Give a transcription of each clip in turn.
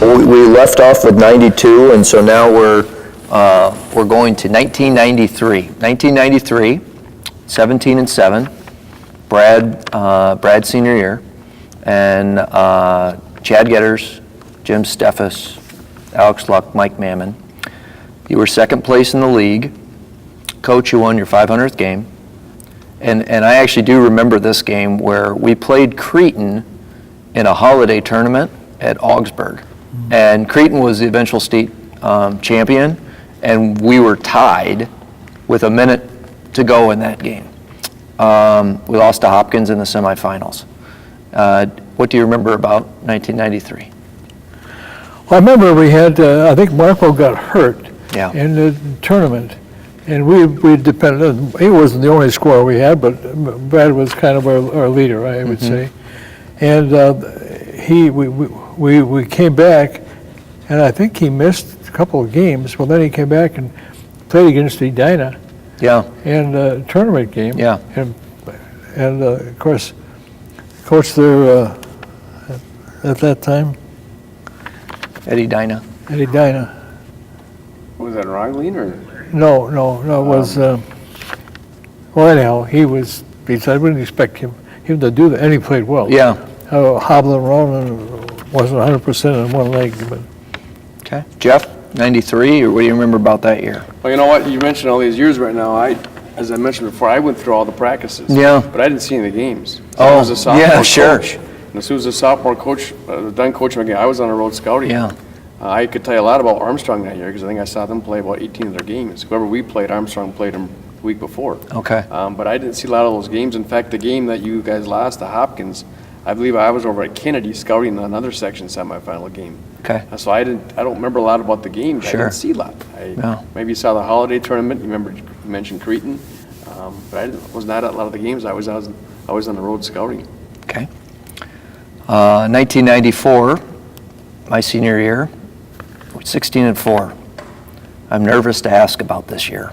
We left off with 92, and so now we're going to 1993. 1993, 17-7, Brad's senior year, and Chad Getters, Jim Steffes, Alex Luck, Mike Mammon. You were second place in the league. Coach, you won your 500th game. And I actually do remember this game where we played Cretin in a holiday tournament at Augsburg. And Cretin was the eventual state champion, and we were tied with a minute to go in that game. We lost to Hopkins in the semifinals. What do you remember about 1993? Well, I remember we had, I think Marco got hurt in the tournament, and we depended on, he wasn't the only scorer we had, but Brad was kind of our leader, I would say. And we came back, and I think he missed a couple of games. Well, then he came back and played against Edina in a tournament game. And of course, coach there at that time, Eddie Dyna. Was that Rogleen or? No, it was, well, anyhow, he I wouldn't expect him to do that, and he played well. Hobbling around and wasn't 100% on one leg. But. Okay. Jeff, 93, or what do you remember about that year? Well, you know what, you mentioned all these years right now. As I mentioned before, I went through all the practices. But I didn't see any of the games. So I was a sophomore coach. And as soon as a sophomore coach, done coaching again, I was on the road scouting. I could tell you a lot about Armstrong that year because I think I saw them play about 18 of their games. Whoever we played, Armstrong played them the week before. But I didn't see a lot of those games. In fact, the game that you guys lost to Hopkins, I believe I was over at Kennedy scouting another section semifinal game. So I don't remember a lot about the games. I didn't see a lot. Maybe saw the holiday tournament. You mentioned Cretin, but I was not at a lot of the games. I was on the road scouting. 1994, my senior year, 16-4. I'm nervous to ask about this year.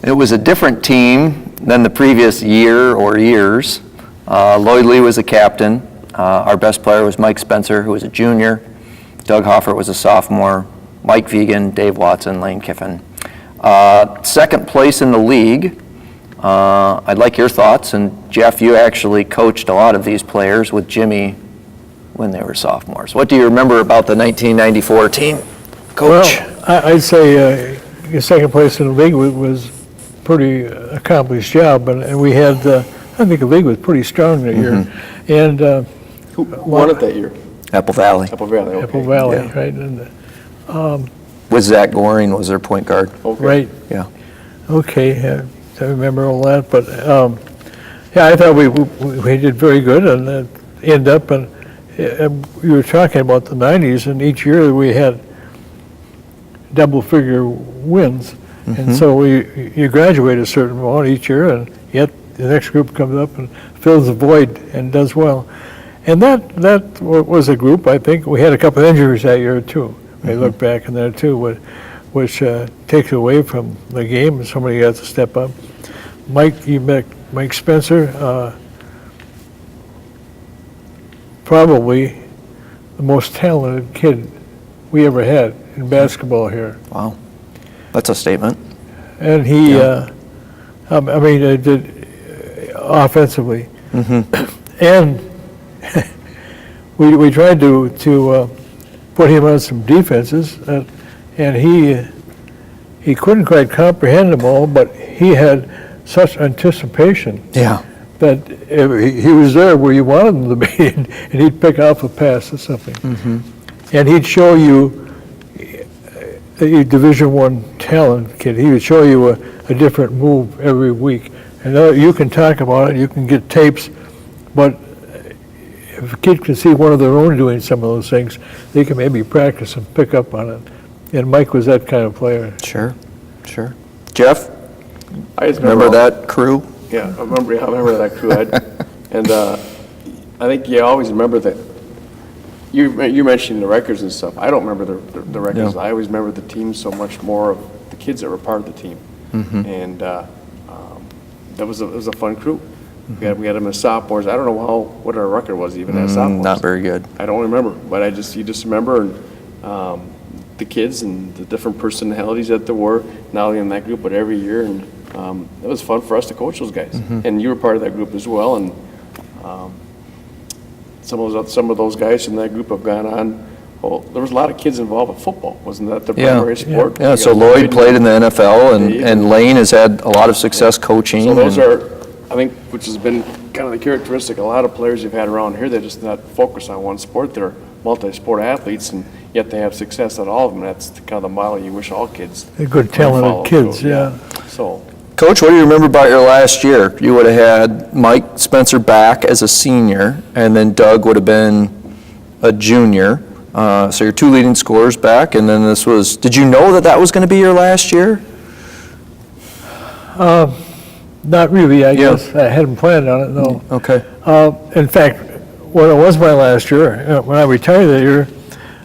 It was a different team than the previous year or years. Lloyd Lee was the captain. Our best player was Mike Spencer, who was a junior. Doug Hoffert was a sophomore. Mike Vegan, Dave Watson, Lane Kiffin. Second place in the league. I'd like your thoughts. And Jeff, you actually coached a lot of these players with Jimmy when they were sophomores. What do you remember about the 1994 team, Coach? Well, I'd say second place in the league was pretty accomplished job, and we had, I think the league was pretty strong that year. And who won it that year? Apple Valley. Apple Valley, okay. Apple Valley, right. And, with Zach Goring was their point guard. Right. Okay, I remember all that, but I thought we did very good, and end up, and you were talking about the 90s, and each year we had double-figure wins, and so you graduate a certain amount each year, and yet the next group comes up and fills the void and does well. And that was a group, I think. We had a couple of injuries that year, too. I look back in there, too, which takes away from the game, and somebody has to step up. You met Mike Spencer, probably the most talented kid we ever had in basketball here. Wow, that's a statement. And he, did offensively, and we tried to put him on some defenses, and he couldn't quite comprehend them all, but he had such anticipation. That he was there where you wanted him to be, and he'd pick off a pass or something. And he'd show you a Division I talent kid. He would show you a different move every week. And you can talk about it, you can get tapes, but if a kid can see one of their own doing some of those things, they can maybe practice and pick up on it. And Mike was that kind of player. Sure. Jeff, I remember that crew? I remember that crew. And I think you always remember that. You mentioned the records and stuff. I don't remember the records. I always remember the team so much more of the kids that were part of the team. And it was a fun crew. We had them as sophomores. I don't know what our record was even as sophomores. Not very good. I don't remember, but you just remember the kids and the different personalities that there were, not only in that group, but every year. And it was fun for us to coach those guys. And you were part of that group as well. And some of those guys in that group have gone on. Well, there was a lot of kids involved with football. Wasn't that the primary sport? Yeah, so Lloyd played in the NFL, and Lane has had a lot of success coaching. So those are, I think, which has been kind of the characteristic of a lot of players you've had around here. They're just not focused on one sport. They're multi-sport athletes, and yet they have success at all of them. That's kind of the model you wish all kids They're good, talented kids, yeah. So, Coach, what do you remember about your last year? You would have had Mike Spencer back as a senior, and then Doug would have been a junior. So your two leading scorers back, and then did you know that was going to be your last year? Not really, I guess. I hadn't planned on it, no. Okay. In fact, when it was my last year, when I retired that year,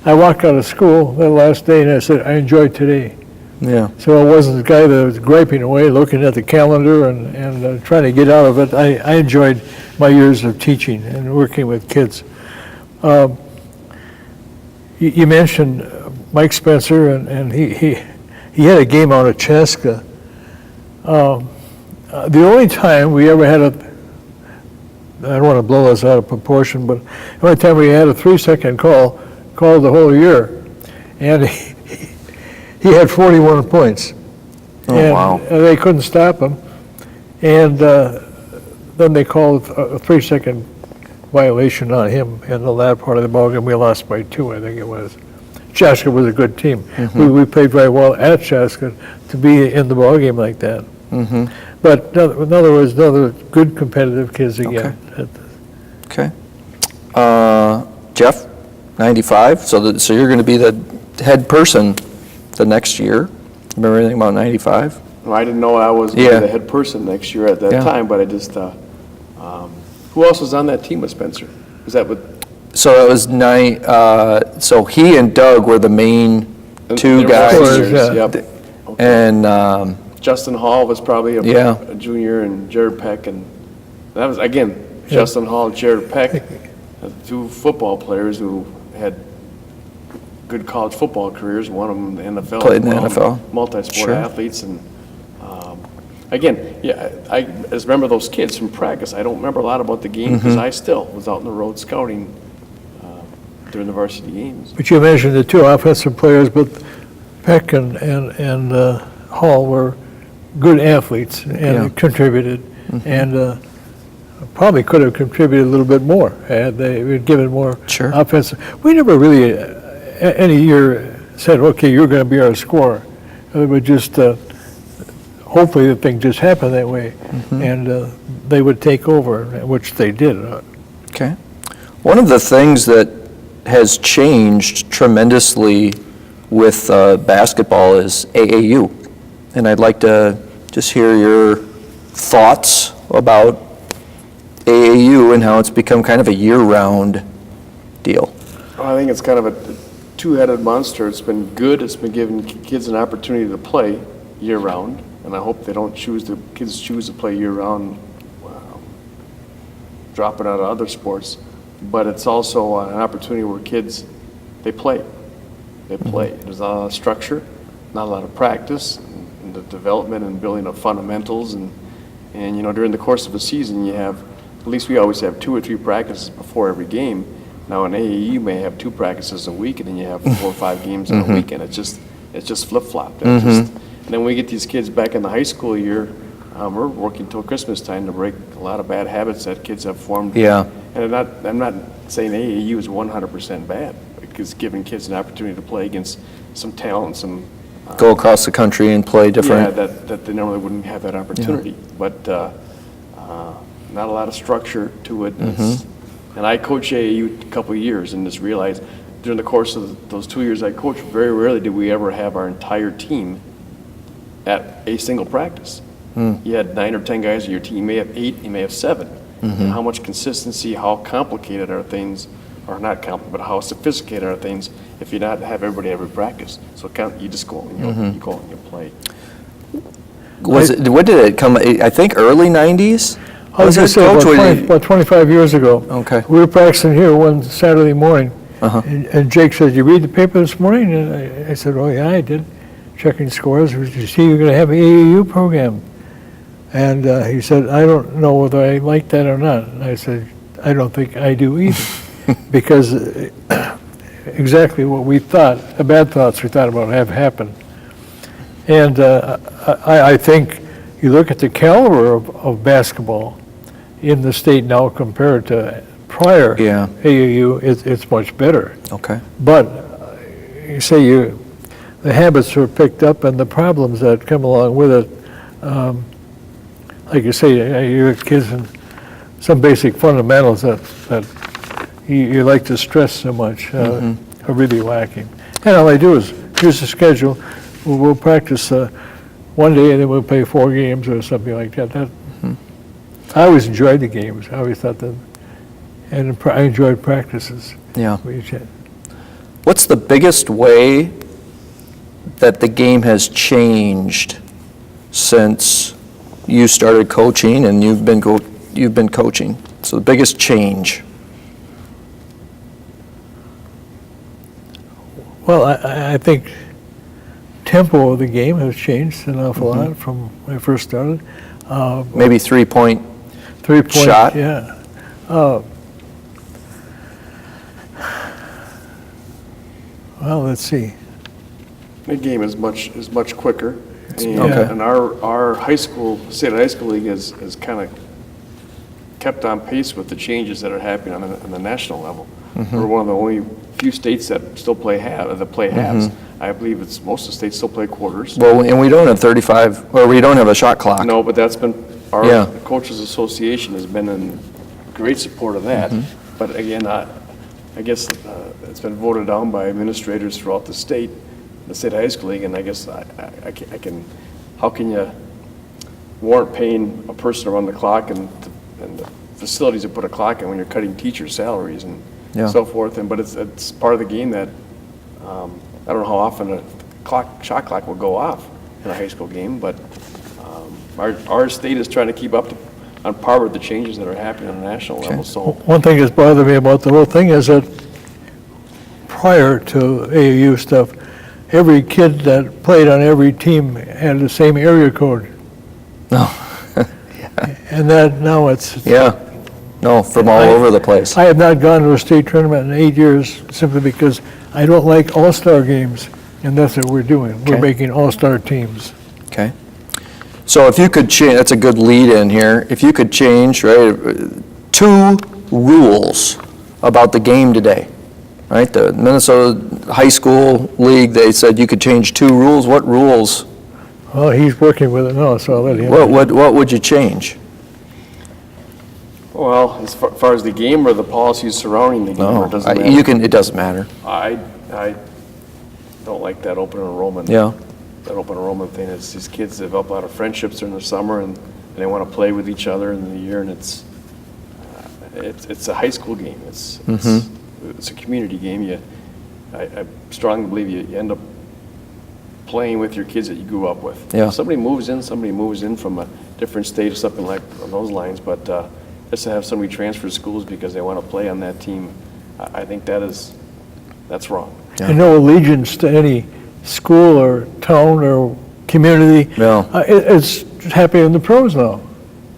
I walked out of school the last day and I said, I enjoyed today. Yeah. So I wasn't the guy that was griping away, looking at the calendar and trying to get out of it. I enjoyed my years of teaching and working with kids. You mentioned Mike Spencer, and he had a game out at Chaska. The only time we ever had I don't want to blow this out of proportion, but the only time we had a 3-second call called the whole year, and he had 41 points. Oh, wow. They couldn't stop him, and then they called a 3-second violation on him in the latter part of the ballgame. We lost by 2, I think it was. Chaska was a good team. We played very well at Chaska to be in the ballgame like that. But in other words, another good competitive kids again. Okay. Jeff, 95. So you're going to be the head person the next year. Remember anything about 95? well, I didn't know I was going to be the head person next year at that time, but I just, who else was on that team with Spencer? Was that with? So it was so he and Doug were the main two guys. Yep. Okay. And Justin Hall was probably a junior, and Jared Peck, and that was, again, Justin Hall, Jared Peck, two football players who had good college football careers, one of them in the NFL. Played in the NFL. Multi-sport athletes, and again, I just remember those kids from practice. I don't remember a lot about the game because I still was out on the road scouting during the varsity games. But you mentioned the two offensive players, but Peck and Hall were good athletes and contributed, and probably could have contributed a little bit more had they been given more offensive. We never really any year said, okay, you're going to be our scorer. It would just hopefully the thing just happened that way, and they would take over, which they did. Okay. One of the things that has changed tremendously with basketball is AAU. And I'd like to just hear your thoughts about AAU and how it's become kind of a year-round deal. Well, I think it's kind of a two-headed monster. It's been good. It's been giving kids an opportunity to play year-round. And I hope they don't kids choose to play year-round, dropping out of other sports. But it's also an opportunity where kids, they play. They play. There's not a lot of structure, not a lot of practice, and the development and building of fundamentals. And during the course of a season, you have, at least we always have 2 or 3 practices before every game. Now in AAU, you may have 2 practices a week, and then you have 4 or 5 games in a weekend. It's just flip-flopped. And then we get these kids back in the high school year. We're working till Christmas time to break a lot of bad habits that kids have formed. Yeah. And I'm not saying AAU is 100% bad, because giving kids an opportunity to play against some talent, some go across the country and play different. Yeah, that they normally wouldn't have that opportunity. Yeah. But not a lot of structure to it. And I coached AAU a couple of years and just realized during the course of those 2 years I coached, very rarely did we ever have our entire team at a single practice. You had 9 or 10 guys on your team. You may have 8, you may have 7. And how much consistency, how complicated are things, or not complicated, but how sophisticated are things if you not have everybody every practice. So you just go and you go and you play. When did it come? I think early 90s? I was going to say, Coach, about 25 years ago. Okay. We were practicing here one Saturday morning, Uh-huh. and Jake said, "You read the paper this morning?" And I said, "Oh, yeah, I did." Checking scores. You see, you're going to have an AAU program. And he said, "I don't know whether I like that or not." And I said, "I don't think I do either." Because exactly what we thought, the bad thoughts we thought about have happened. And I think you look at the caliber of basketball in the state now compared to prior Yeah. AAU, it's much better. Okay. But you say the habits are picked up and the problems that come along with it, like you say, you have kids and some basic fundamentals that you like to stress so much are really lacking. And all I do is, here's the schedule, we'll practice one day and then we'll play 4 games or something like that. I always enjoyed the games. I always thought that, and I enjoyed practices. Yeah. We each had- What's the biggest way that the game has changed since you started coaching and you've been coaching? So the biggest change. Well, I think tempo of the game has changed an awful lot from when I first started. Maybe 3-point. 3-point Shot? Yeah. Well, let's see. The game is much quicker. And, okay. and our state high school league has kind of kept on pace with the changes that are happening on the national level. We're one of the only few states that still play halves. I believe most of the states still play quarters. Well, and we don't have 35, or we don't have a shot clock. No, but that's been, our Yeah. Coaches Association has been in great support of that. But again, I guess it's been voted down by administrators throughout the state high school league, and I guess how can you warrant paying a person to run the clock and the facilities to put a clock in when you're cutting teachers' salaries and Yeah. so forth, but it's part of the game that, I don't know how often a shot clock will go off in a high school game, but our state is trying to keep up on par with the changes that are happening on a national level, so. One thing that's bothered me about the whole thing is that prior to AAU stuff, every kid that played on every team had the same area code. No. And that now it's. Yeah. No, from all over the place. I have not gone to a state tournament in 8 years simply because I don't like all-star games, and that's what we're doing. We're Okay. making all-star teams. Okay. So if you could change, that's a good lead in here. If you could change, right, 2 rules about the game today, right? The Minnesota High School League, they said you could change 2 rules. What rules? Well, he's working with it now, so I'll let him. What would you change? Well, as far as the game or the policies surrounding the game, or it doesn't matter? It doesn't matter. I don't like that open enrollment. Yeah. That open enrollment thing. It's these kids develop a lot of friendships during the summer, and they want to play with each other in the year, and it's a high school game. It's a community game. I strongly believe you end up playing with your kids that you grew up with. Yeah. If somebody moves in from a different state or something like on those lines, but just to have somebody transfer schools because they want to play on that team, I think that's wrong. Yeah. And no allegiance to any school or town or community. No. It's happening in the pros now.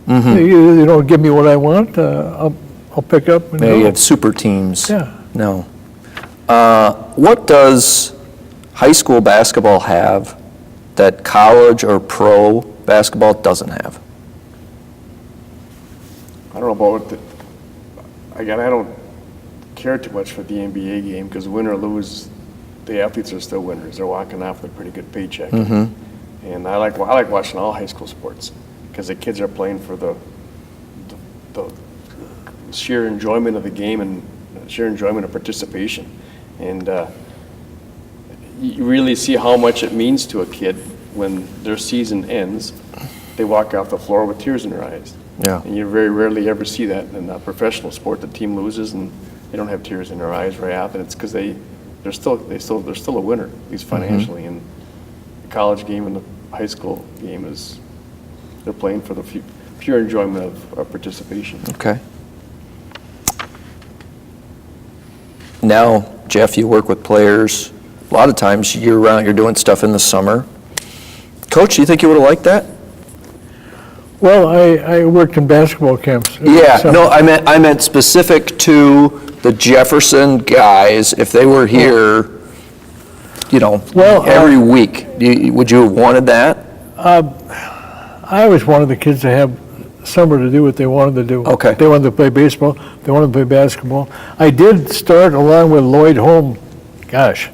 You don't give me what I want, I'll pick up and Yeah, go. you have super teams. Yeah. No. What does high school basketball have that college or pro basketball doesn't have? I don't know about again, I don't care too much for the NBA game because win or lose, the athletes are still winners. They're walking off with a pretty good paycheck. And I like watching all high school sports because the kids are playing for the sheer enjoyment of the game and sheer enjoyment of participation. And you really see how much it means to a kid when their season ends. They walk off the floor with tears in their eyes. Yeah. And you very rarely ever see that in a professional sport. The team loses and they don't have tears in their eyes very often. It's because they're still a winner, at least financially. And the college game and the high school game they're playing for the pure enjoyment of participation. Okay. Now, Jeff, you work with players a lot of times year-round. You're doing stuff in the summer. Coach, do you think you would have liked that? Well, I worked in basketball camps. Yeah, So- no, I meant specific to the Jefferson guys, if they were here, Well, every week. Would you have wanted that? I always wanted the kids to have summer to do what they wanted to do. Okay. They wanted to play baseball, they wanted to play basketball. I did start along with Lloyd Holm, gosh,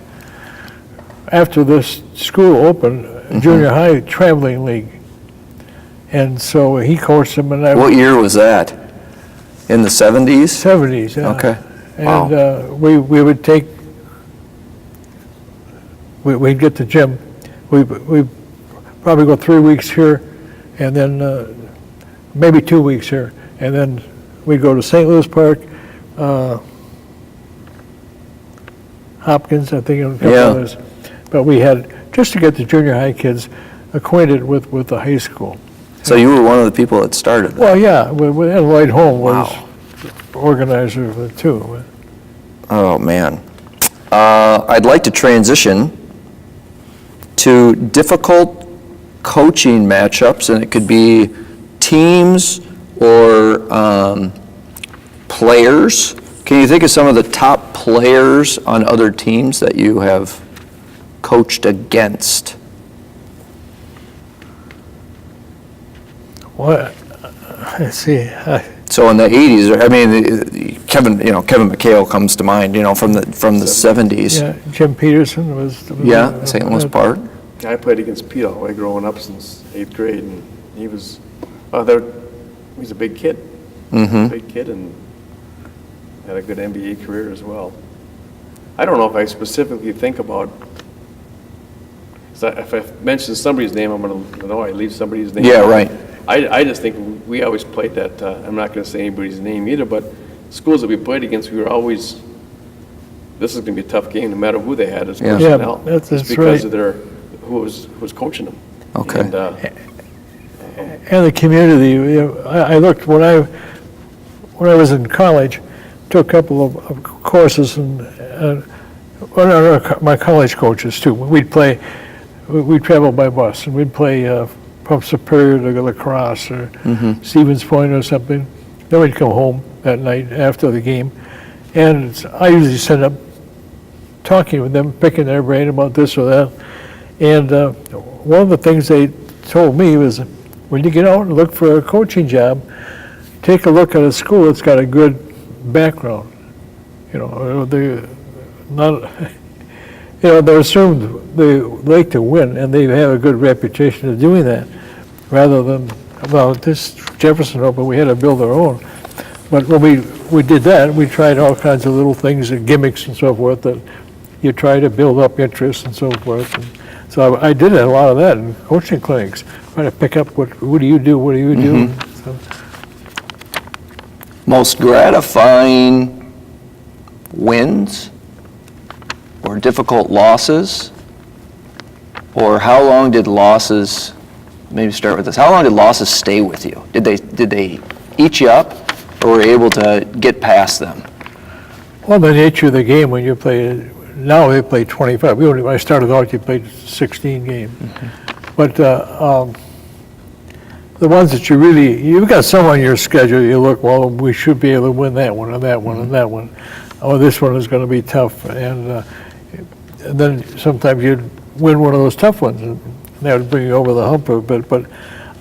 after this school opened, junior high traveling league. And so he coached them, and I What year was that? In the 70s? 70s, yeah. Okay. And we would take, we'd get the gym. We'd probably go 3 weeks here, and then maybe 2 weeks here. And then we'd go to St. Louis Park, Hopkins, I think, and a couple Yeah. others. But we had, just to get the junior high kids acquainted with the high school. So you were one of the people that started that? Well, yeah, and Lloyd Holm was Wow. organizer of it too. Oh, man. I'd like to transition to difficult coaching matchups, and it could be teams or players. Can you think of some of the top players on other teams that you have coached against? Well, let's see. So in the 80s, I mean, Kevin McHale comes to mind, from the 70s. Yeah, Jim Peterson was. Yeah, St. Louis Park. I played against Pete all the way growing up since 8th grade, and he was, he's a big kid. Big kid, and had a good NBA career as well. I don't know if I specifically think about, if I mention somebody's name, I'm going to know I leave somebody's name. Yeah, right. I just think we always played that, I'm not going to say anybody's name either, but schools that we played against, we were always, this is going to be a tough game no matter who they had as Yeah. personnel. Yeah, that's Just because right. of who was coaching them. Okay. And, And the community. I looked when I was in college, took a couple of courses, and my college coaches too. We'd travel by bus, and we'd play from Superior to La Crosse or Stevens Point or something. Then we'd come home that night after the game, and I usually end up talking with them, picking their brain about this or that. And one of the things they told me was, when you get out and look for a coaching job, take a look at a school that's got a good background. They're assumed they like to win, and they have a good reputation of doing that, rather than, this Jefferson Open, we had to build our own. But when we did that, we tried all kinds of little things and gimmicks and so forth that you try to build up interest and so forth. And so I did a lot of that in coaching clinics, trying to pick up what do you do, what do you do? So, Most gratifying wins or difficult losses? Or how long did losses, maybe start with this, how long did losses stay with you? Did they eat you up, or were you able to get past them? well, the nature of the game when you play, now they play 25. When I started out, you played 16 games. But the ones that you've got some on your schedule, you look, well, we should be able to win that one and that one and that one. Oh, this one is going to be tough. And then sometimes you'd win one of those tough ones, and that would bring you over the hump a bit. But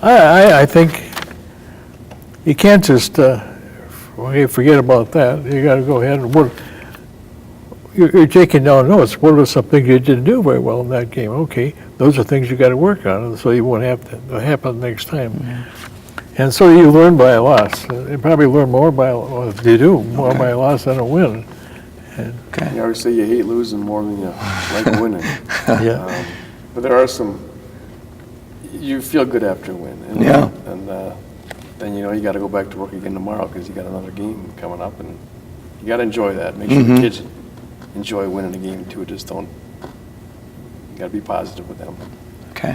I think you can't just forget about that. You got to go ahead and work. You're taking down notes. What are some things you didn't do very well in that game? Okay, those are things you got to work on, so you won't have to happen next time. And so you learn by a loss. You probably learn more by a loss. You do more by a loss than a win. Okay. You always say you hate losing more than you like winning. Yeah. But there are you feel good after a win. And, Yeah. And then you got to go back to work again tomorrow because you got another game coming up, and you got to enjoy that. Make sure the kids enjoy winning a game too. Just don't. You got to be positive with them. Okay.